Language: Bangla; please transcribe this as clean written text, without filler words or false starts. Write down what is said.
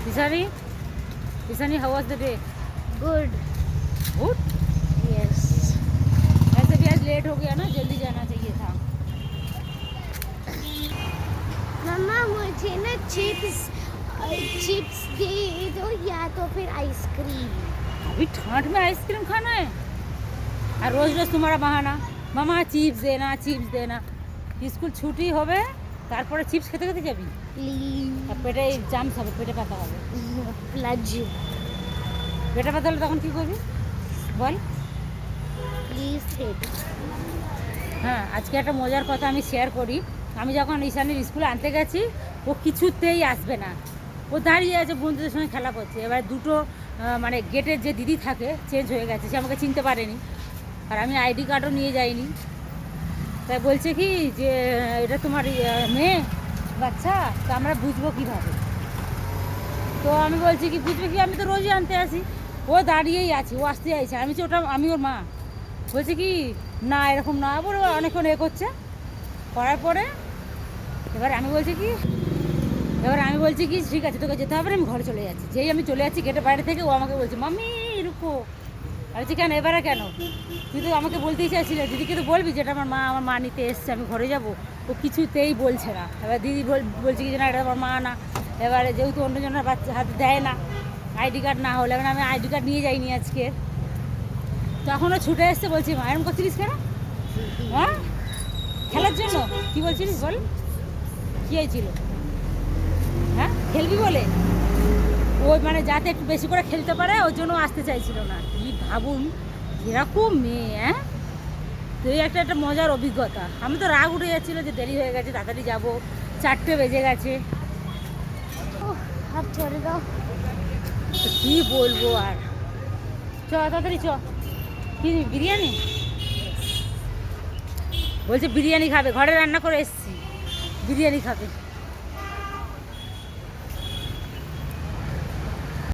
Ishani, Ishani, how was the day? Good. Good? Yes. ऐसे भी आज लेट हो गया ना, जल्दी जाना चाहिए था। मम्मा मुझे ना चिप्स दे दो या तो फिर आइसक्रीम। अभी ठंड में आइसक्रीम खाना है और रोज रोज तुम्हारा बहाना, मामा चिप्स देना। स्कूल छुट्टी হবে তারপরে চিপস খেতে খেতে যাবি, प्लीज পেটে জামস হবে, পেটে ব্যথা হবে। प्लज পেটে ব্যথা হলে তখন কী করবি বল? प्लीज হ্যাঁ, আজকে একটা মজার কথা আমি শেয়ার করি। আমি যখন ঈশানীর স্কুলে আনতে গেছি, ও কিছুতেই আসবে না। ও দাঁড়িয়ে আছে, বন্ধুদের সঙ্গে খেলা করছে। এবার দুটো মানে গেটের যে দিদি থাকে চেঞ্জ হয়ে গেছে, সে আমাকে চিনতে পারেনি, আর আমি আইডি কার্ডও নিয়ে যাইনি। তাই বলছে কি যে এটা তোমার মেয়ে বাচ্চা, তো আমরা বুঝবো কীভাবে? তো আমি বলছি কি বুঝবে কি, আমি তো রোজই আনতে আসি। ও দাঁড়িয়েই আছে, ও আসতে চাইছে। আমি বলছি ওটা আমি ওর মা। বলছে কি না এরকম না, বলে অনেকক্ষণ করছে, করার পরে এবার আমি বলছি কি ঠিক আছে তোকে যেতে হবে না, আমি ঘরে চলে যাচ্ছি। যেই আমি চলে যাচ্ছি গেটের বাইরে থেকে, ও আমাকে বলছে মাম্মি রুকো। আমি বলছি কেন, এবারে কেন? তুই তো আমাকে বলতেই চাইছিলে, দিদিকে তো বলবি যেটা আমার মা নিতে এসছে, আমি ঘরে যাব। ও কিছুতেই বলছে না। এবার দিদি বলছে কি যে না এটা আমার মা না। এবারে যেহেতু অন্যজনের বাচ্চা হাতে দেয় না আইডি কার্ড না হলে, এখন আমি আইডি কার্ড নিয়ে যাইনি আজকে, তখনও ছুটে এসছে। বলছি মা এরকম করছিলিস কেন? হ্যাঁ, খেলার জন্য। কি বলছিলিস বল, কী হয়েছিল? হ্যাঁ, খেলবি বলে ও মানে যাতে একটু বেশি করে খেলতে পারে ওর জন্য আসতে চাইছিল না। কি ভাবুন এরকম মেয়ে। হ্যাঁ, তো এই একটা মজার অভিজ্ঞতা। আমি তো রাগ উঠে যাচ্ছিলো যে দেরি হয়ে গেছে, তাড়াতাড়ি যাবো, 4টে বেজে গেছে। अब छोड़ दो। তো কী বলবো আর, তাড়াতাড়ি কি বিরিয়ানি বলছে, বিরিয়ানি খাবে, ঘরে রান্না করে এসছি, বিরিয়ানি খাবে।